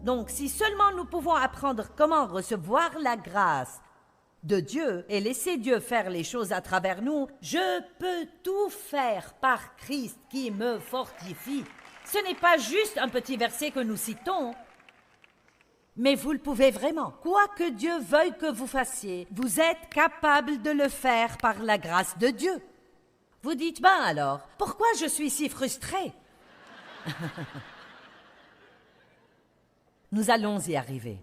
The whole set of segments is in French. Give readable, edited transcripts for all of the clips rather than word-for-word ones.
Donc, si seulement nous pouvons apprendre comment recevoir la grâce de Dieu et laisser Dieu faire les choses à travers nous, je peux tout faire par Christ qui me fortifie. Ce n'est pas juste un petit verset que nous citons, mais vous le pouvez vraiment. Quoi que Dieu veuille que vous fassiez, vous êtes capable de le faire par la grâce de Dieu. Vous dites, ben alors, pourquoi je suis si frustrée? Nous allons y arriver.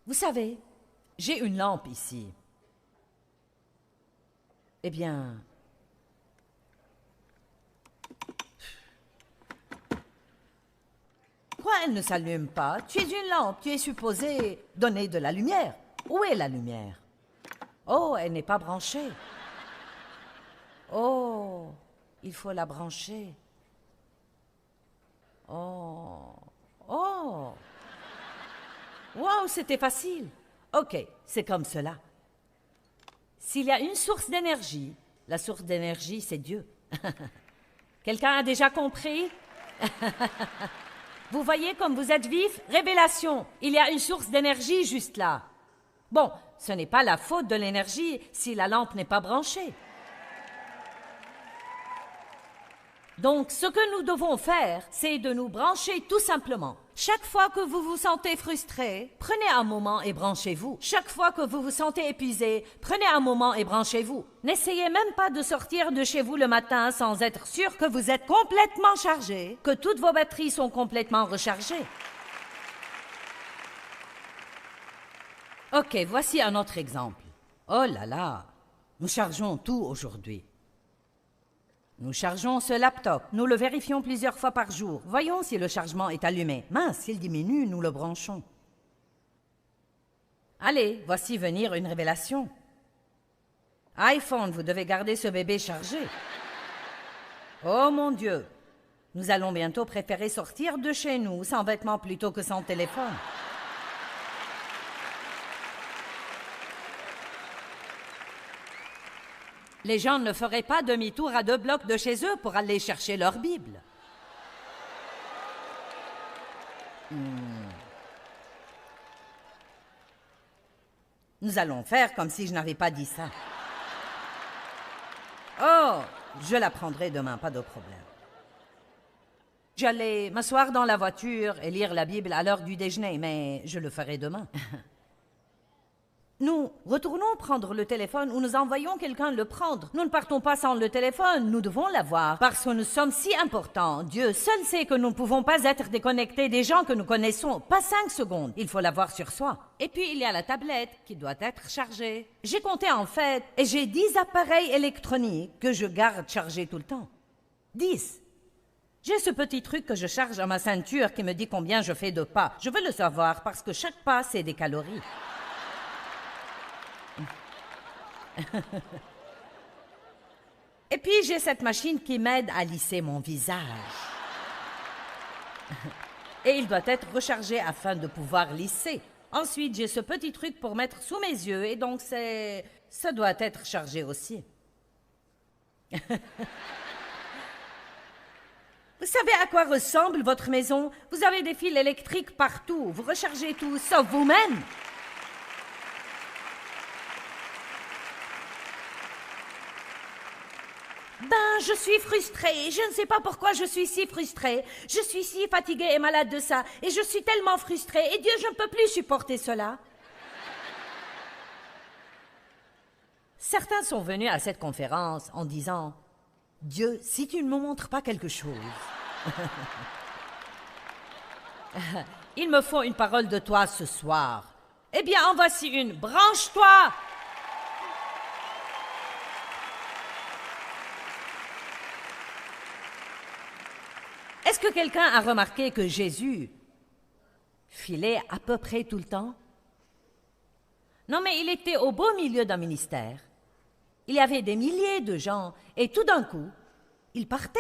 Vous savez, j'ai une lampe ici. Eh bien, pourquoi elle ne s'allume pas? Tu es une lampe, tu es supposée donner de la lumière. Où est la lumière? Oh, elle n'est pas branchée. Oh, il faut la brancher. Oh, oh. Wow, c'était facile. Ok, c'est comme cela. S'il y a une source d'énergie, la source d'énergie, c'est Dieu. Quelqu'un a déjà compris? Vous voyez comme vous êtes vif? Révélation. Il y a une source d'énergie juste là. Bon, ce n'est pas la faute de l'énergie si la lampe n'est pas branchée. Donc, ce que nous devons faire, c'est de nous brancher tout simplement. Chaque fois que vous vous sentez frustré, prenez un moment et branchez-vous. Chaque fois que vous vous sentez épuisé, prenez un moment et branchez-vous. N'essayez même pas de sortir de chez vous le matin sans être sûr que vous êtes complètement chargé, que toutes vos batteries sont complètement rechargées. Ok, voici un autre exemple. Oh là là, nous chargeons tout aujourd'hui. Nous chargeons ce laptop. Nous le vérifions plusieurs fois par jour. Voyons si le chargement est allumé. Mince, s'il diminue, nous le branchons. Allez, voici venir une révélation. iPhone, vous devez garder ce bébé chargé. Oh mon Dieu, nous allons bientôt préférer sortir de chez nous sans vêtements plutôt que sans téléphone. Les gens ne feraient pas demi-tour à 2 blocs de chez eux pour aller chercher leur Bible. Nous allons faire comme si je n'avais pas dit ça. Oh, je la prendrai demain, pas de problème. J'allais m'asseoir dans la voiture et lire la Bible à l'heure du déjeuner, mais je le ferai demain. Nous retournons prendre le téléphone ou nous envoyons quelqu'un le prendre. Nous ne partons pas sans le téléphone, nous devons l'avoir parce que nous sommes si importants. Dieu seul sait que nous ne pouvons pas être déconnectés des gens que nous connaissons. Pas 5 secondes, il faut l'avoir sur soi. Et puis il y a la tablette qui doit être chargée. J'ai compté en fait et j'ai 10 appareils électroniques que je garde chargés tout le temps. 10. J'ai ce petit truc que je charge à ma ceinture qui me dit combien je fais de pas. Je veux le savoir parce que chaque pas c'est des calories. Et puis j'ai cette machine qui m'aide à lisser mon visage. Et il doit être rechargé afin de pouvoir lisser. Ensuite, j'ai ce petit truc pour mettre sous mes yeux et donc ça doit être chargé aussi. Vous savez à quoi ressemble votre maison? Vous avez des fils électriques partout. Vous rechargez tout, sauf vous-même. Ben, je suis frustrée. Je ne sais pas pourquoi je suis si frustrée. Je suis si fatiguée et malade de ça. Et je suis tellement frustrée. Et Dieu, je ne peux plus supporter cela. Certains sont venus à cette conférence en disant « Dieu, si tu ne me montres pas quelque chose, il me faut une parole de toi ce soir. Eh bien, en voici une. Branche-toi !» Est-ce que quelqu'un a remarqué que Jésus filait à peu près tout le temps? Non, mais il était au beau milieu d'un ministère. Il y avait des milliers de gens et tout d'un coup, il partait.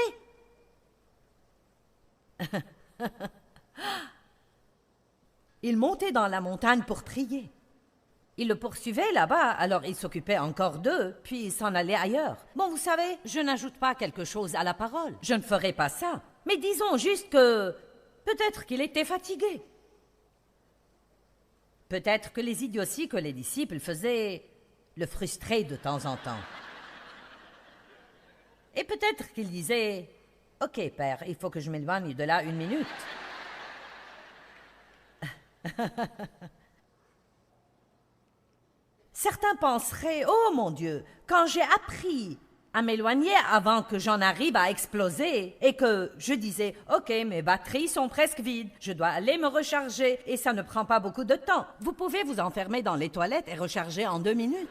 Il montait dans la montagne pour prier. Il le poursuivait là-bas, alors il s'occupait encore d'eux, puis il s'en allait ailleurs. Bon, vous savez, je n'ajoute pas quelque chose à la parole. Je ne ferai pas ça. Mais disons juste que Peut-être qu'il était fatigué. Peut-être que les idioties que les disciples faisaient le frustraient de temps en temps. Et peut-être qu'il disait « Ok, Père, il faut que je m'éloigne de là 1 minute. » Certains penseraient « Oh mon Dieu, quand j'ai appris à m'éloigner avant que j'en arrive à exploser et que je disais « Ok, mes batteries sont presque vides, je dois aller me recharger et ça ne prend pas beaucoup de temps. » Vous pouvez vous enfermer dans les toilettes et recharger en 2 minutes.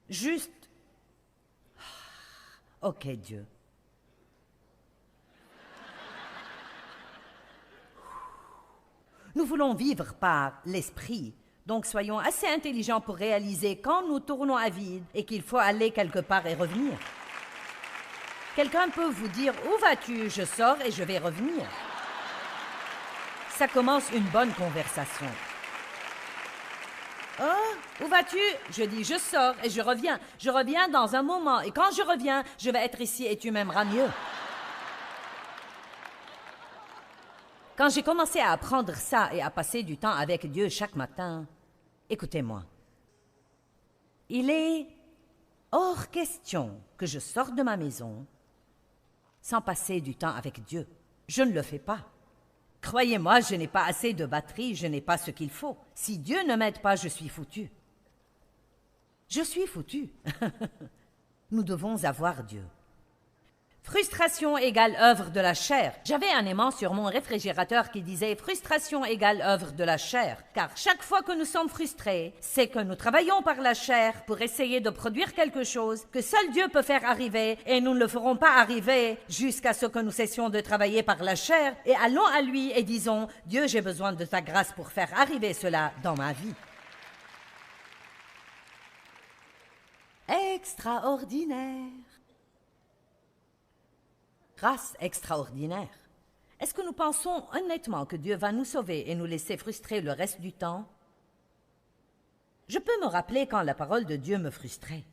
Juste « Ok, Dieu. » Nous voulons vivre par l'esprit, donc soyons assez intelligents pour réaliser quand nous tournons à vide et qu'il faut aller quelque part et revenir. Quelqu'un peut vous dire « Où vas-tu ?» Je sors et je vais revenir. Ça commence une bonne conversation. « Oh, où vas-tu ?» Je dis « Je sors et je reviens. Je reviens dans un moment et quand je reviens, je vais être ici et tu m'aimeras mieux. » Quand j'ai commencé à apprendre ça et à passer du temps avec Dieu chaque matin, écoutez-moi, il est hors question que je sorte de ma maison sans passer du temps avec Dieu. Je ne le fais pas. Croyez-moi, je n'ai pas assez de batterie, je n'ai pas ce qu'il faut. Si Dieu ne m'aide pas, je suis foutu. Je suis foutu. Nous devons avoir Dieu. Frustration égale œuvre de la chair. J'avais un aimant sur mon réfrigérateur qui disait « Frustration égale œuvre de la chair ». Car chaque fois que nous sommes frustrés, c'est que nous travaillons par la chair pour essayer de produire quelque chose que seul Dieu peut faire arriver et nous ne le ferons pas arriver jusqu'à ce que nous cessions de travailler par la chair et allons à lui et disons « Dieu, j'ai besoin de ta grâce pour faire arriver cela dans ma vie ». Extraordinaire. Grâce extraordinaire. Est-ce que nous pensons honnêtement que Dieu va nous sauver et nous laisser frustrer le reste du temps? Je peux me rappeler quand la parole de Dieu me frustrait.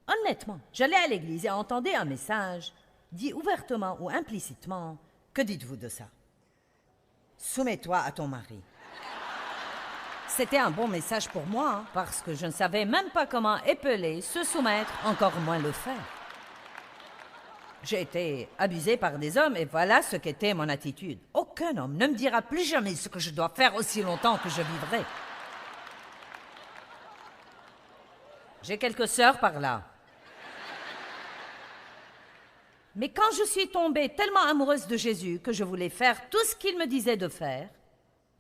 Honnêtement, j'allais à l'église et entendais un message, dit ouvertement ou implicitement. Que dites-vous de ça? Soumets-toi à ton mari. C'était un bon message pour moi, parce que je ne savais même pas comment épeler, se soumettre, encore moins le faire. J'ai été abusée par des hommes et voilà ce qu'était mon attitude. Aucun homme ne me dira plus jamais ce que je dois faire aussi longtemps que je vivrai. J'ai quelques sœurs par là. Mais quand je suis tombée tellement amoureuse de Jésus que je voulais faire tout ce qu'il me disait de faire,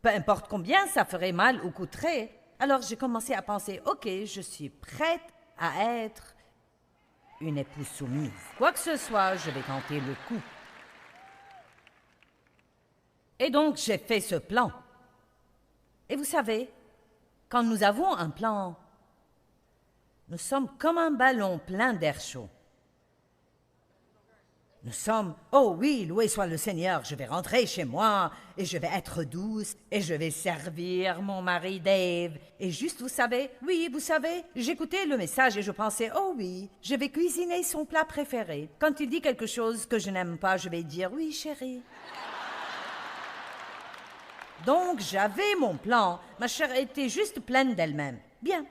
peu importe combien ça ferait mal ou coûterait, alors j'ai commencé à penser, ok, je suis prête à être une épouse soumise. Quoi que ce soit, je vais tenter le coup. Et donc, j'ai fait ce plan. Et vous savez, quand nous avons un plan, nous sommes comme un ballon plein d'air chaud. Nous sommes, oh oui, loué soit le Seigneur, je vais rentrer chez moi et je vais être douce et je vais servir mon mari Dave. Et juste, vous savez, oui, vous savez, j'écoutais le message et je pensais, oh oui, je vais cuisiner son plat préféré. Quand il dit quelque chose que je n'aime pas, je vais dire, oui, chérie. Donc, j'avais mon plan. Ma chair était juste pleine d'elle-même. Bien.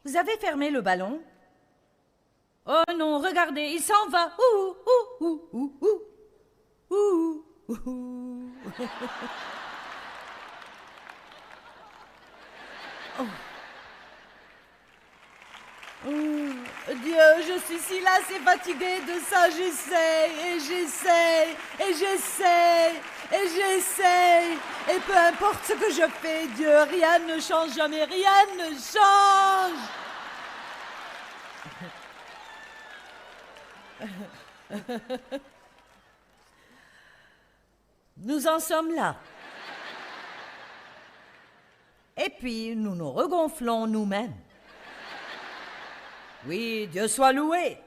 Vous avez fermé le ballon? Oh non, regardez, il s'en va. Ouh, ouh, ouh, ouh, ouh, ouh, ouh. Oh. Oh, Dieu, je suis si lassée, fatiguée de ça, j'essaie, et j'essaie, et j'essaie, et j'essaie. Et peu importe ce que je fais, Dieu, rien ne change jamais, rien ne change. Nous en sommes là. Et puis, nous nous regonflons nous-mêmes. Oui, Dieu soit loué.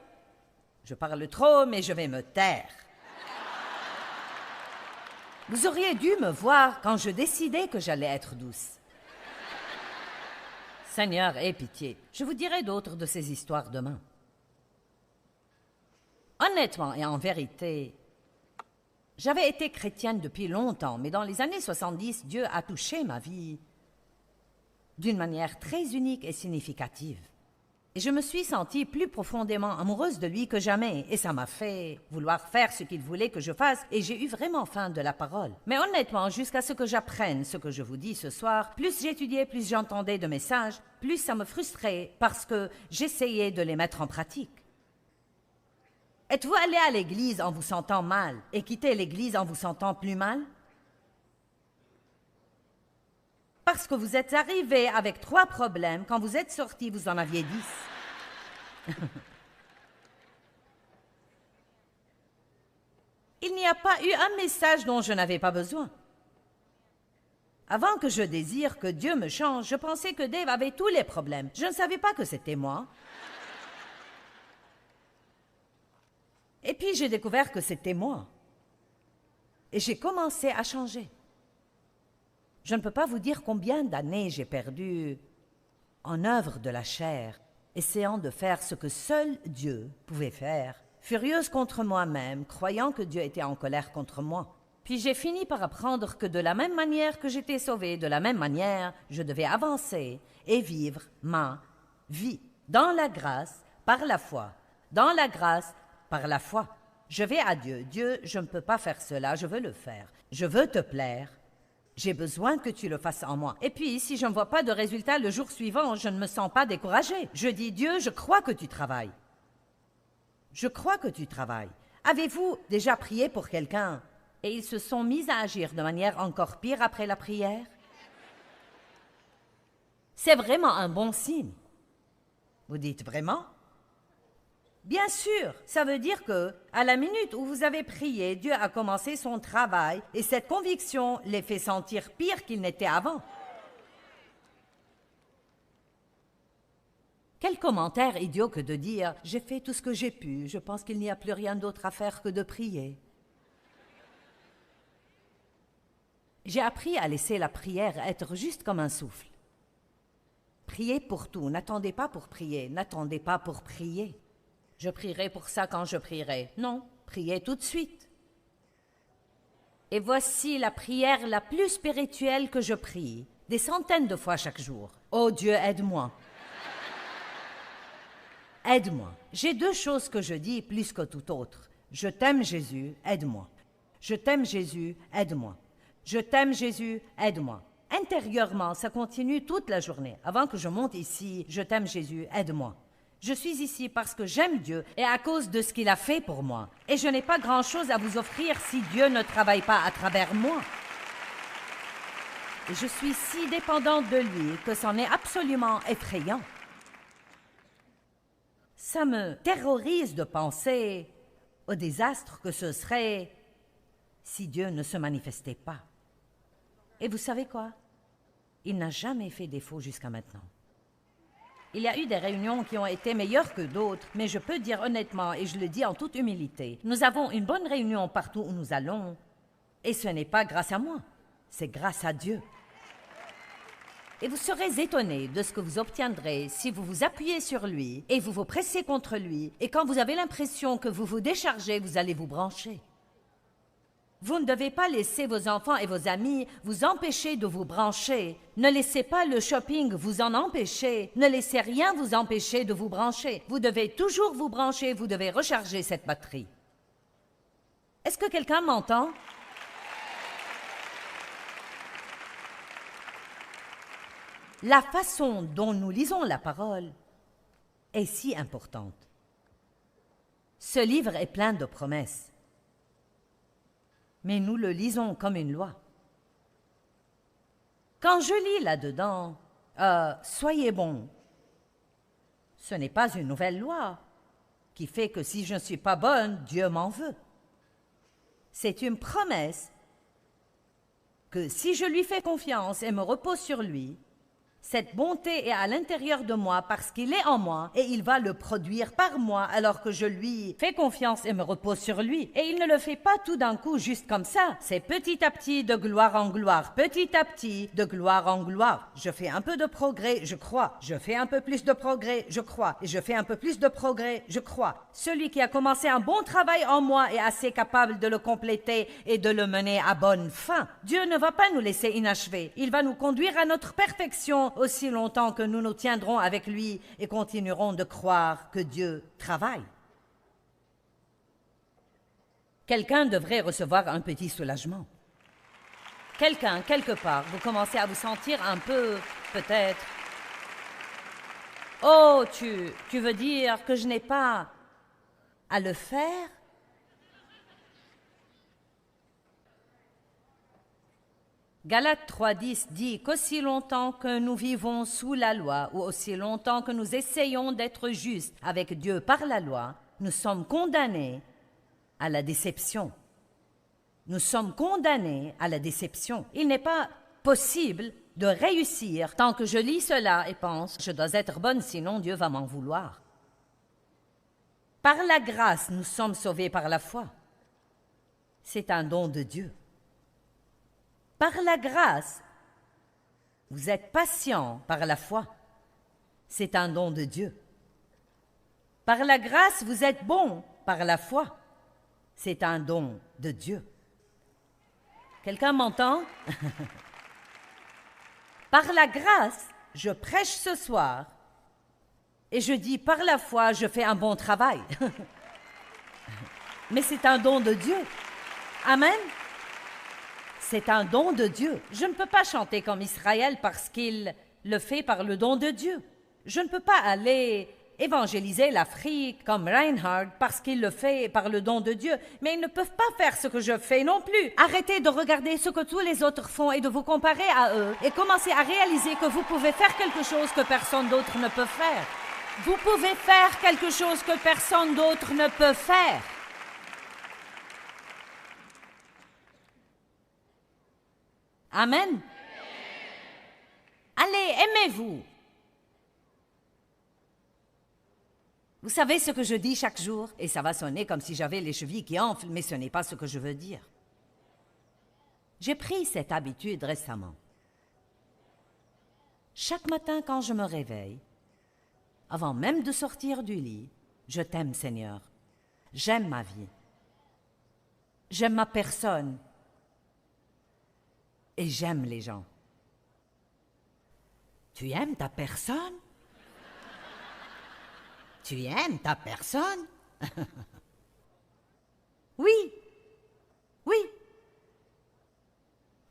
Je parle trop, mais je vais me taire. Vous auriez dû me voir quand je décidais que j'allais être douce. Seigneur, aie pitié. Je vous dirai d'autres de ces histoires demain. honnêtement et en vérité, j'avais été chrétienne depuis longtemps, mais dans les années 70, Dieu a touché ma vie d'une manière très unique et significative. Et je me suis sentie plus profondément amoureuse de lui que jamais, et ça m'a fait vouloir faire ce qu'il voulait que je fasse, et j'ai eu vraiment faim de la parole. Mais honnêtement, jusqu'à ce que j'apprenne ce que je vous dis ce soir, plus j'étudiais, plus j'entendais de messages, plus ça me frustrait parce que j'essayais de les mettre en pratique. Êtes-vous allé à l'église en vous sentant mal et quitté l'église en vous sentant plus mal? Parce que vous êtes arrivé avec 3 problèmes, quand vous êtes sorti, vous en aviez 10. Il n'y a pas eu un message dont je n'avais pas besoin. Avant que je désire que Dieu me change, je pensais que Dave avait tous les problèmes. Je ne savais pas que c'était moi. Et puis j'ai découvert que c'était moi. Et j'ai commencé à changer. Je ne peux pas vous dire combien d'années j'ai perdu en œuvre de la chair, essayant de faire ce que seul Dieu pouvait faire, furieuse contre moi-même, croyant que Dieu était en colère contre moi. Puis j'ai fini par apprendre que de la même manière que j'étais sauvée, de la même manière, je devais avancer et vivre ma vie dans la grâce, par la foi, dans la grâce, par la foi. Je vais à Dieu. Dieu, je ne peux pas faire cela, je veux le faire. Je veux te plaire. J'ai besoin que tu le fasses en moi. Et puis, si je ne vois pas de résultat le jour suivant, je ne me sens pas découragée. Je dis, Dieu, je crois que tu travailles. Je crois que tu travailles. Avez-vous déjà prié pour quelqu'un et ils se sont mis à agir de manière encore pire après la prière? C'est vraiment un bon signe. Vous dites vraiment? Bien sûr, ça veut dire que, à la minute où vous avez prié, Dieu a commencé son travail et cette conviction les fait sentir pire qu'ils n'étaient avant. Quel commentaire idiot que de dire « J'ai fait tout ce que j'ai pu, je pense qu'il n'y a plus rien d'autre à faire que de prier. » J'ai appris à laisser la prière être juste comme un souffle. Priez pour tout, n'attendez pas pour prier, n'attendez pas pour prier. Je prierai pour ça quand je prierai. Non, priez tout de suite. Et voici la prière la plus spirituelle que je prie, des centaines de fois chaque jour. Oh Dieu, aide-moi. Aide-moi. J'ai 2 choses que je dis plus que tout autre. Je t'aime Jésus, aide-moi. Je t'aime Jésus, aide-moi. Je t'aime Jésus, aide-moi. Intérieurement, ça continue toute la journée. Avant que je monte ici, je t'aime Jésus, aide-moi. Je suis ici parce que j'aime Dieu et à cause de ce qu'il a fait pour moi. Et je n'ai pas grand-chose à vous offrir si Dieu ne travaille pas à travers moi. Et je suis si dépendante de lui que c'en est absolument effrayant. Ça me terrorise de penser au désastre que ce serait si Dieu ne se manifestait pas. Et vous savez quoi? Il n'a jamais fait défaut jusqu'à maintenant. Il y a eu des réunions qui ont été meilleures que d'autres, mais je peux dire honnêtement, et je le dis en toute humilité, nous avons une bonne réunion partout où nous allons, et ce n'est pas grâce à moi, c'est grâce à Dieu. Et vous serez étonnés de ce que vous obtiendrez si vous vous appuyez sur lui et vous vous pressez contre lui, et quand vous avez l'impression que vous vous déchargez, vous allez vous brancher. Vous ne devez pas laisser vos enfants et vos amis vous empêcher de vous brancher. Ne laissez pas le shopping vous en empêcher. Ne laissez rien vous empêcher de vous brancher. Vous devez toujours vous brancher, vous devez recharger cette batterie. Est-ce que quelqu'un m'entend? La façon dont nous lisons la parole est si importante. Ce livre est plein de promesses. Mais nous le lisons comme une loi. Quand je lis là-dedans, soyez bons, ce n'est pas une nouvelle loi qui fait que si je ne suis pas bonne, Dieu m'en veut. C'est une promesse que si je lui fais confiance et me repose sur lui, Cette bonté est à l'intérieur de moi parce qu'il est en moi et il va le produire par moi alors que je lui fais confiance et me repose sur lui. Et il ne le fait pas tout d'un coup juste comme ça. C'est petit à petit de gloire en gloire, petit à petit de gloire en gloire. Je fais un peu de progrès, je crois. Je fais un peu plus de progrès, je crois. Et je fais un peu plus de progrès, je crois. Celui qui a commencé un bon travail en moi est assez capable de le compléter et de le mener à bonne fin. Dieu ne va pas nous laisser inachever. Il va nous conduire à notre perfection aussi longtemps que nous nous tiendrons avec lui et continuerons de croire que Dieu travaille. Quelqu'un devrait recevoir un petit soulagement. Quelqu'un, quelque part, vous commencez à vous sentir un peu, peut-être... Oh, tu veux dire que je n'ai pas à le faire? Galates 3.10 dit qu'aussi longtemps que nous vivons sous la loi, ou aussi longtemps que nous essayons d'être justes avec Dieu par la loi, nous sommes condamnés à la déception. Nous sommes condamnés à la déception. Il n'est pas possible de réussir tant que je lis cela et pense « je dois être bonne, sinon Dieu va m'en vouloir ». Par la grâce, nous sommes sauvés par la foi. C'est un don de Dieu. Par la grâce, vous êtes patient par la foi. C'est un don de Dieu. Par la grâce, vous êtes bon par la foi. C'est un don de Dieu. Quelqu'un m'entend? Par la grâce, je prêche ce soir et je dis par la foi, je fais un bon travail. Mais c'est un don de Dieu. Amen. C'est un don de Dieu. Je ne peux pas chanter comme Israël parce qu'il le fait par le don de Dieu. Je ne peux pas aller évangéliser l'Afrique comme Reinhard parce qu'il le fait par le don de Dieu. Mais ils ne peuvent pas faire ce que je fais non plus. Arrêtez de regarder ce que tous les autres font et de vous comparer à eux et commencez à réaliser que vous pouvez faire quelque chose que personne d'autre ne peut faire. Vous pouvez faire quelque chose que personne d'autre ne peut faire. Amen. Allez, aimez-vous. Vous savez ce que je dis chaque jour? Et ça va sonner comme si j'avais les chevilles qui enflent, mais ce n'est pas ce que je veux dire. J'ai pris cette habitude récemment. Chaque matin quand je me réveille, avant même de sortir du lit, je t'aime, Seigneur. J'aime ma vie. J'aime ma personne. Et j'aime les gens. Tu aimes ta personne? Tu aimes ta personne? Oui, oui.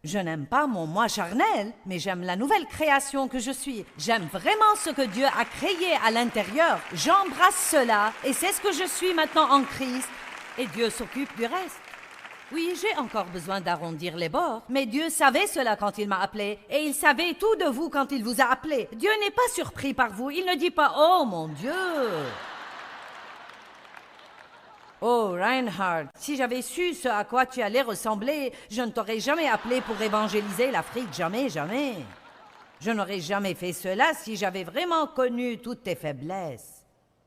Je n'aime pas mon moi charnel, mais j'aime la nouvelle création que je suis. J'aime vraiment ce que Dieu a créé à l'intérieur. J'embrasse cela et c'est ce que je suis maintenant en Christ. Et Dieu s'occupe du reste. Oui, j'ai encore besoin d'arrondir les bords, mais Dieu savait cela quand il m'a appelé, et il savait tout de vous quand il vous a appelé. Dieu n'est pas surpris par vous, il ne dit pas « Oh mon Dieu !» Oh, Reinhard, si j'avais su ce à quoi tu allais ressembler, je ne t'aurais jamais appelé pour évangéliser l'Afrique, jamais, jamais. Je n'aurais jamais fait cela si j'avais vraiment connu toutes tes faiblesses.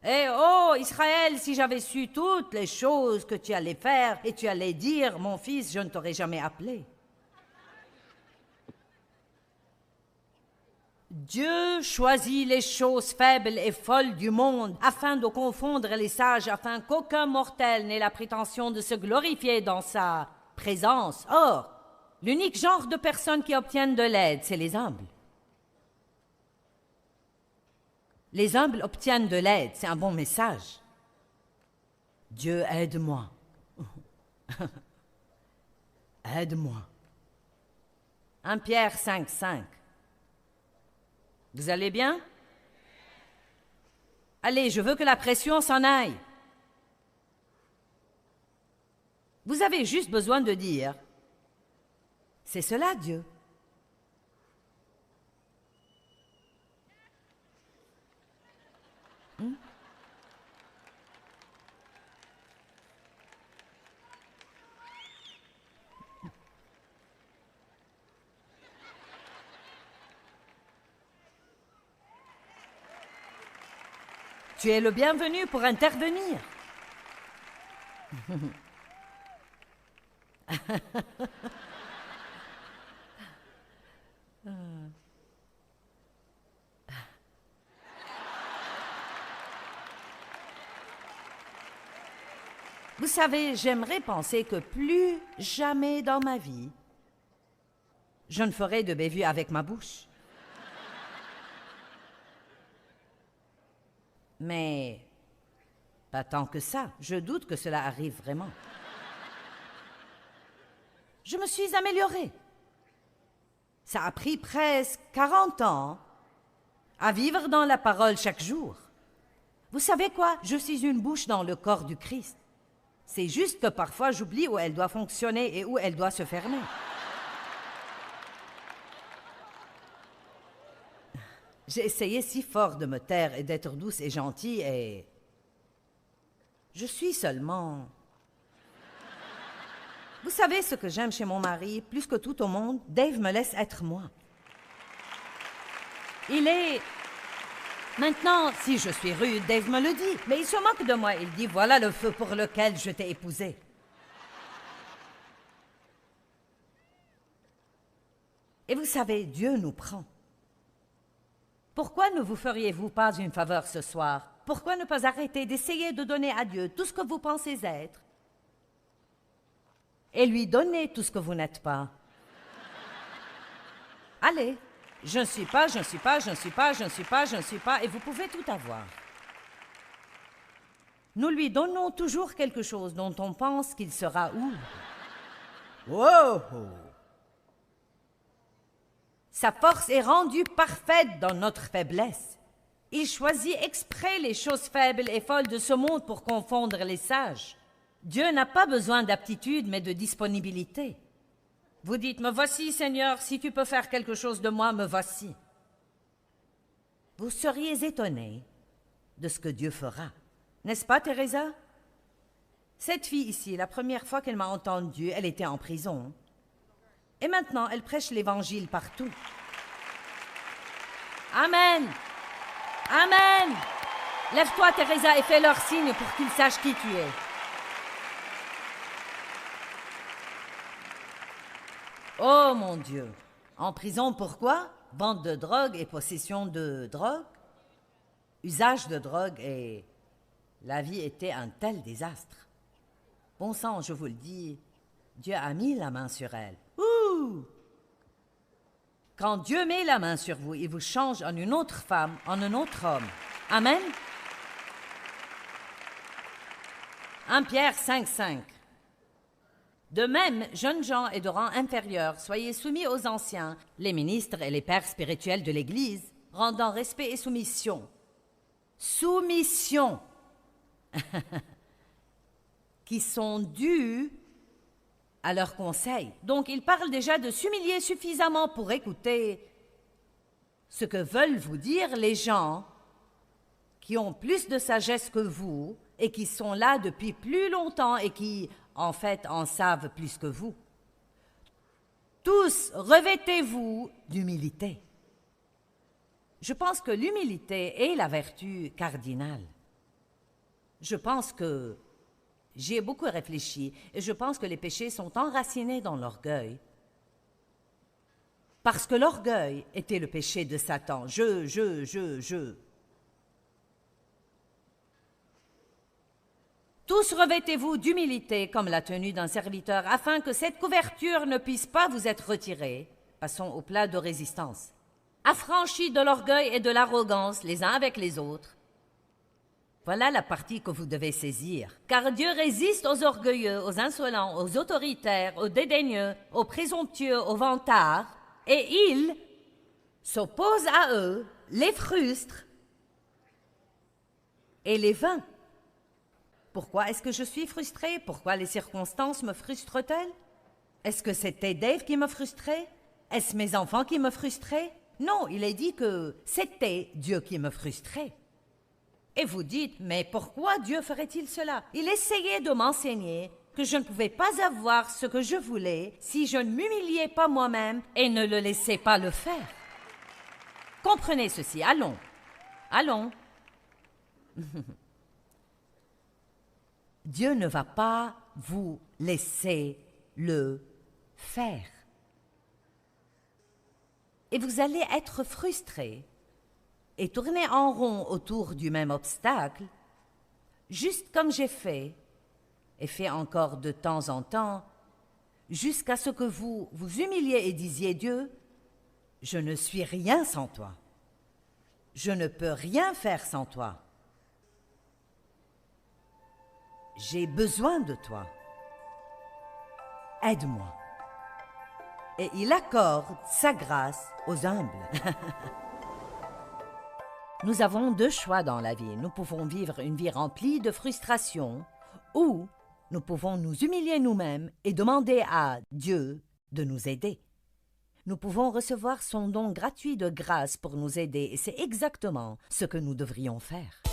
Eh oh, Israël, si j'avais su toutes les choses que tu allais faire et tu allais dire, mon fils, je ne t'aurais jamais appelé. Dieu choisit les choses faibles et folles du monde afin de confondre les sages, afin qu'aucun mortel n'ait la prétention de se glorifier dans sa présence. Or, l'unique genre de personnes qui obtiennent de l'aide, c'est les humbles. Les humbles obtiennent de l'aide, c'est un bon message. Dieu, aide-moi. Aide-moi. 1 Pierre 5:5. Vous allez bien? Allez, je veux que la pression s'en aille. Vous avez juste besoin de dire, c'est cela Dieu. Tu es le bienvenu pour intervenir. Vous savez, j'aimerais penser que plus jamais dans ma vie, je ne ferai de bévue avec ma bouche. Mais pas tant que ça. Je doute que cela arrive vraiment. Je me suis améliorée. Ça a pris presque 40 ans à vivre dans la parole chaque jour. Vous savez quoi? Je suis une bouche dans le corps du Christ. C'est juste que parfois j'oublie où elle doit fonctionner et où elle doit se fermer. J'ai essayé si fort de me taire et d'être douce et gentille et... je suis seulement... Vous savez ce que j'aime chez mon mari, plus que tout au monde? Dave me laisse être moi. Il est... Maintenant, si je suis rude, Dave me le dit, mais il se moque de moi. Il dit, voilà le feu pour lequel je t'ai épousé. Et vous savez, Dieu nous prend. Pourquoi ne vous feriez-vous pas une faveur ce soir? Pourquoi ne pas arrêter d'essayer de donner à Dieu tout ce que vous pensez être et lui donner tout ce que vous n'êtes pas? Allez, je ne suis pas, et vous pouvez tout avoir. Nous lui donnons toujours quelque chose dont on pense qu'il sera où? Wow! Sa force est rendue parfaite dans notre faiblesse. Il choisit exprès les choses faibles et folles de ce monde pour confondre les sages. Dieu n'a pas besoin d'aptitude, mais de disponibilité. Vous dites, me voici, Seigneur, si tu peux faire quelque chose de moi, me voici. Vous seriez étonné de ce que Dieu fera. N'est-ce pas, Teresa? Cette fille ici, la première fois qu'elle m'a entendue, elle était en prison. Et maintenant, elle prêche l'Évangile partout. Amen! Amen! Lève-toi, Teresa, et fais leur signe pour qu'ils sachent qui tu es. Oh mon Dieu! En prison, pourquoi? Vente de drogue et possession de drogue? Usage de drogue et... la vie était un tel désastre. Bon sang, je vous le dis, Dieu a mis la main sur elle. Ouh! Quand Dieu met la main sur vous, il vous change en une autre femme, en un autre homme. Amen? 1 Pierre 5,5. De même, jeunes gens et de rang inférieur, soyez soumis aux anciens, les ministres et les pères spirituels de l'Église, rendant respect et soumission. Soumission! Qui sont dus à leurs conseils. Donc, il parle déjà de s'humilier suffisamment pour écouter ce que veulent vous dire les gens qui ont plus de sagesse que vous et qui sont là depuis plus longtemps et qui, en fait, en savent plus que vous. Tous, revêtez-vous d'humilité. Je pense que l'humilité est la vertu cardinale. Je pense que j'y ai beaucoup réfléchi et je pense que les péchés sont enracinés dans l'orgueil. Parce que l'orgueil était le péché de Satan. Tous revêtez-vous d'humilité comme la tenue d'un serviteur, afin que cette couverture ne puisse pas vous être retirée. Passons au plat de résistance. Affranchis de l'orgueil et de l'arrogance les uns avec les autres. Voilà la partie que vous devez saisir. Car Dieu résiste aux orgueilleux, aux insolents, aux autoritaires, aux dédaigneux, aux présomptueux, aux vantards, et il s'oppose à eux, les frustre et les vainc. Pourquoi est-ce que je suis frustrée? Pourquoi les circonstances me frustrent-elles? Est-ce que c'était Dave qui me frustrait? Est-ce mes enfants qui me frustraient? Non, il est dit que c'était Dieu qui me frustrait. Et vous dites, mais pourquoi Dieu ferait-il cela? Il essayait de m'enseigner que je ne pouvais pas avoir ce que je voulais si je ne m'humiliais pas moi-même et ne le laissais pas le faire. Comprenez ceci, allons. Dieu ne va pas vous laisser le faire. Et vous allez être frustré et tourner en rond autour du même obstacle, juste comme j'ai fait, et fait encore de temps en temps, jusqu'à ce que vous vous humiliez et disiez: Dieu, je ne suis rien sans toi. Je ne peux rien faire sans toi. J'ai besoin de toi. Aide-moi. Et il accorde sa grâce aux humbles. Nous avons deux choix dans la vie. Nous pouvons vivre une vie remplie de frustration ou nous pouvons nous humilier nous-mêmes et demander à Dieu de nous aider. Nous pouvons recevoir son don gratuit de grâce pour nous aider et c'est exactement ce que nous devrions faire.